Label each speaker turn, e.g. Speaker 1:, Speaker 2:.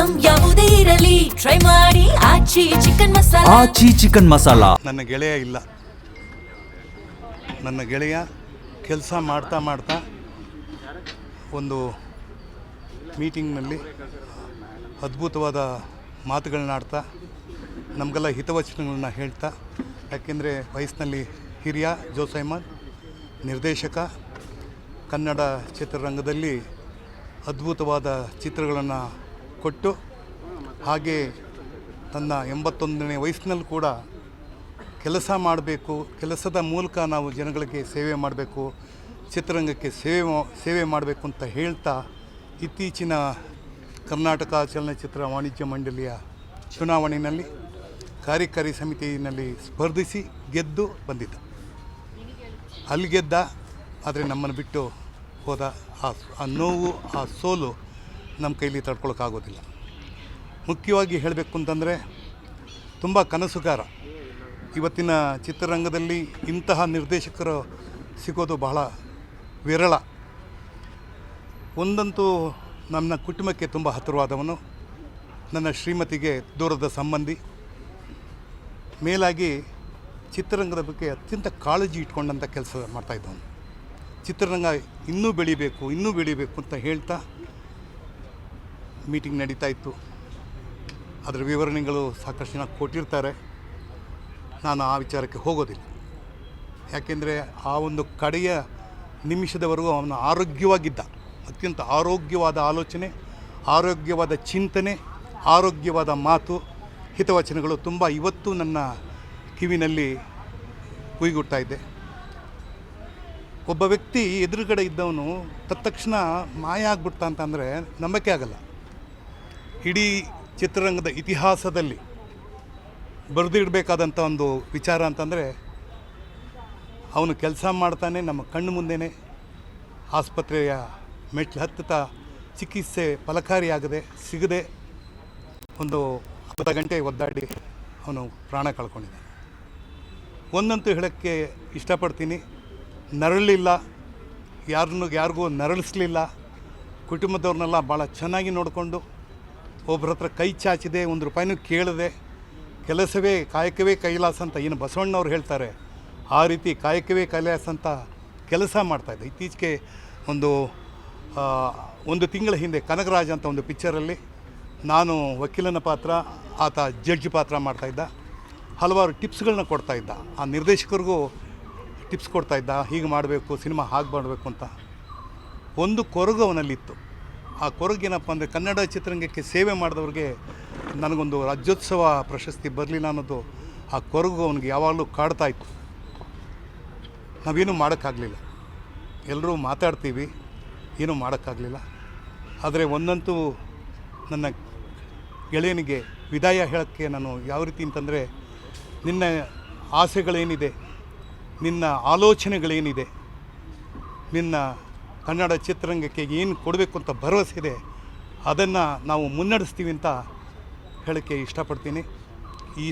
Speaker 1: Item ಯಾವುದೇ ಇರಲಿ try ಮಾಡಿ ಆಚಿ ಚಿಕನ್ ಮಸಾಲಾ.
Speaker 2: ಆಚಿ ಚಿಕನ್ ಮಸಾಲಾ.
Speaker 3: ನನ್ನ ಗೆಳೆಯ ಇಲ್ಲ. ನನ್ನ ಗೆಳೆಯ ಕೆಲಸ ಮಾಡ್ತಾ ಮಾಡ್ತಾ ಒಂದು ಮೀಟಿಂಗ್ನಲ್ಲಿ ಅದ್ಭುತವಾದ ಮಾತುಗಳನ್ನ ಆಡ್ತಾ ನಮಗೆಲ್ಲ ಹಿತವಚನಗಳನ್ನ ಹೇಳ್ತಾ, ಯಾಕೆಂದರೆ ವಯಸ್ಸಿನಲ್ಲಿ ಹಿರಿಯ ಜೋಸ್ ಅಹ್ಮದ್ ನಿರ್ದೇಶಕ, ಕನ್ನಡ ಚಿತ್ರರಂಗದಲ್ಲಿ ಅದ್ಭುತವಾದ ಚಿತ್ರಗಳನ್ನು ಕೊಟ್ಟು ಹಾಗೆ ತನ್ನ 81ನೇ ವಯಸ್ಸಿನಲ್ಲಿ ಕೂಡ ಕೆಲಸ ಮಾಡಬೇಕು, ಕೆಲಸದ ಮೂಲಕ ನಾವು ಜನಗಳಿಗೆ ಸೇವೆ ಮಾಡಬೇಕು, ಚಿತ್ರರಂಗಕ್ಕೆ ಸೇವೆ ಮಾಡಬೇಕು ಅಂತ ಹೇಳ್ತಾ ಇತ್ತೀಚಿನ ಕರ್ನಾಟಕ ಚಲನಚಿತ್ರ ವಾಣಿಜ್ಯ ಮಂಡಳಿಯ ಚುನಾವಣೆಯಲ್ಲಿ ಕಾರ್ಯಕಾರಿ ಸಮಿತಿಯಲ್ಲಿ ಸ್ಪರ್ಧಿಸಿ ಗೆದ್ದು ಬಂದಿದ್ದ. ಅಲ್ಲಿ ಗೆದ್ದ, ಆದರೆ ನಮ್ಮನ್ನು ಬಿಟ್ಟು ಹೋದ. ಆ ನೋವು, ಆ ಸೋಲು ನಮ್ಮ ಕೈಲಿ ತಡ್ಕೊಳಕ್ಕಾಗೋದಿಲ್ಲ. ಮುಖ್ಯವಾಗಿ ಹೇಳಬೇಕು ಅಂತಂದರೆ ತುಂಬ ಕನಸುಗಾರ. ಇವತ್ತಿನ ಚಿತ್ರರಂಗದಲ್ಲಿ ಇಂತಹ ನಿರ್ದೇಶಕರು ಸಿಗೋದು ಬಹಳ ವಿರಳ. ಒಂದಂತೂ ನನ್ನ ಕುಟುಂಬಕ್ಕೆ ತುಂಬ ಹತ್ತಿರವಾದವನು, ನನ್ನ ಶ್ರೀಮತಿಗೆ ದೂರದ ಸಂಬಂಧಿ, ಮೇಲಾಗಿ ಚಿತ್ರರಂಗದ ಬಗ್ಗೆ ಅತ್ಯಂತ ಕಾಳಜಿ ಇಟ್ಕೊಂಡಂಥ ಕೆಲಸ ಮಾಡ್ತಾಯಿದ್ದವನು. ಚಿತ್ರರಂಗ ಇನ್ನೂ ಬೆಳಿಬೇಕು ಅಂತ ಹೇಳ್ತಾ ಮೀಟಿಂಗ್ ನಡೀತಾ ಇತ್ತು. ಅದರ ವಿವರಣೆಗಳು ಸಾಕಷ್ಟು ಜನ ಕೊಟ್ಟಿರ್ತಾರೆ. ನಾನು ಆ ವಿಚಾರಕ್ಕೆ ಹೋಗೋದಿಲ್ಲ. ಯಾಕೆಂದರೆ ಆ ಒಂದು ಕಡೆಯ ನಿಮಿಷದವರೆಗೂ ಅವನು ಆರೋಗ್ಯವಾಗಿದ್ದ. ಅತ್ಯಂತ ಆರೋಗ್ಯವಾದ ಆಲೋಚನೆ, ಆರೋಗ್ಯವಾದ ಚಿಂತನೆ, ಆರೋಗ್ಯವಾದ ಮಾತು, ಹಿತವಚನಗಳು ತುಂಬ ಇವತ್ತು ನನ್ನ ಕಿವಿನಲ್ಲಿ ಕುಯ್ಗುಡ್ತಾ ಇದೆ. ಒಬ್ಬ ವ್ಯಕ್ತಿ ಎದುರುಗಡೆ ಇದ್ದವನು ತತ್ಕ್ಷಣ ಮಾಯ ಆಗ್ಬಿಡ್ತ ಅಂತಂದರೆ ನಂಬಕ್ಕೆ ಆಗಲ್ಲ. ಇಡೀ ಚಿತ್ರರಂಗದ ಇತಿಹಾಸದಲ್ಲಿ ಬರೆದಿಡಬೇಕಾದಂಥ ಒಂದು ವಿಚಾರ ಅಂತಂದರೆ, ಅವನು ಕೆಲಸ ಮಾಡ್ತಾನೆ ನಮ್ಮ ಕಣ್ಣು ಮುಂದೆನೇ ಆಸ್ಪತ್ರೆಯ ಮೆಟ್ಲು ಹತ್ತುತ್ತಾ ಚಿಕಿತ್ಸೆ ಫಲಕಾರಿಯಾಗದೆ ಸಿಗದೆ ಒಂದು ಅರ್ಧ ಗಂಟೆ ಒದ್ದಾಡಿ ಅವನು ಪ್ರಾಣ ಕಳ್ಕೊಂಡಿದ್ದಾನೆ. ಒಂದಂತೂ ಹೇಳೋಕ್ಕೆ ಇಷ್ಟಪಡ್ತೀನಿ, ನರಳಿಲ್ಲ, ಯಾರಿಗೂ ನರಳಿಸಲಿಲ್ಲ. ಕುಟುಂಬದವ್ರನ್ನೆಲ್ಲ ಭಾಳ ಚೆನ್ನಾಗಿ ನೋಡಿಕೊಂಡು, ಒಬ್ಬರ ಹತ್ರ ಕೈ ಚಾಚಿದೆ, ₹1 ಕೇಳದೆ, ಕಾಯಕವೇ ಕೈಲಾಸ ಅಂತ ಏನು ಬಸವಣ್ಣವ್ರು ಹೇಳ್ತಾರೆ, ಆ ರೀತಿ ಕಾಯಕವೇ ಕೈಲಾಸ ಅಂತ ಕೆಲಸ ಮಾಡ್ತಾಯಿದ್ದೆ. ಇತ್ತೀಚೆಗೆ ಒಂದು ತಿಂಗಳ ಹಿಂದೆ ಕನಗರಾಜ್ ಅಂತ ಒಂದು ಪಿಕ್ಚರಲ್ಲಿ ನಾನು ವಕೀಲನ ಪಾತ್ರ, ಆತ ಜಡ್ಜ್ ಪಾತ್ರ ಮಾಡ್ತಾಯಿದ್ದ. ಹಲವಾರು ಟಿಪ್ಸ್ಗಳನ್ನ ಕೊಡ್ತಾಯಿದ್ದ. ಆ ನಿರ್ದೇಶಕರಿಗೂ ಟಿಪ್ಸ್ ಕೊಡ್ತಾಯಿದ್ದ, ಹೀಗೆ ಮಾಡಬೇಕು, ಸಿನಿಮಾ ಹಾಗೆ ಮಾಡಬೇಕು ಅಂತ. ಒಂದು ಕೊರಗು ಅವನಲ್ಲಿತ್ತು. ಆ ಕೊರಗೇನಪ್ಪ ಅಂದರೆ, ಕನ್ನಡ ಚಿತ್ರರಂಗಕ್ಕೆ ಸೇವೆ ಮಾಡಿದವ್ರಿಗೆ ನನಗೊಂದು ರಾಜ್ಯೋತ್ಸವ ಪ್ರಶಸ್ತಿ ಬರಲಿಲ್ಲ ಅನ್ನೋದು ಆ ಕೊರಗು ಅವನಿಗೆ ಯಾವಾಗಲೂ ಕಾಡ್ತಾಯಿತ್ತು. ನಾವೇನೂ ಮಾಡೋಕ್ಕಾಗಲಿಲ್ಲ. ಎಲ್ಲರೂ ಮಾತಾಡ್ತೀವಿ, ಏನೂ ಮಾಡೋಕ್ಕಾಗಲಿಲ್ಲ. ಆದರೆ ಒಂದಂತೂ ನನ್ನ ಗೆಳೆಯನಿಗೆ ವಿದಾಯ ಹೇಳೋಕ್ಕೆ ನಾನು ಯಾವ ರೀತಿ ಅಂತಂದರೆ, ನಿನ್ನ ಆಸೆಗಳೇನಿದೆ, ನಿನ್ನ ಆಲೋಚನೆಗಳೇನಿದೆ, ನಿನ್ನ ಕನ್ನಡ ಚಿತ್ರರಂಗಕ್ಕೆ ಏನು ಕೊಡಬೇಕು ಅಂತ ಭರವಸೆ ಇದೆ, ಅದನ್ನು ನಾವು ಮುನ್ನಡೆಸ್ತೀವಿ ಅಂತ ಹೇಳೋಕ್ಕೆ ಇಷ್ಟಪಡ್ತೀನಿ. ಈ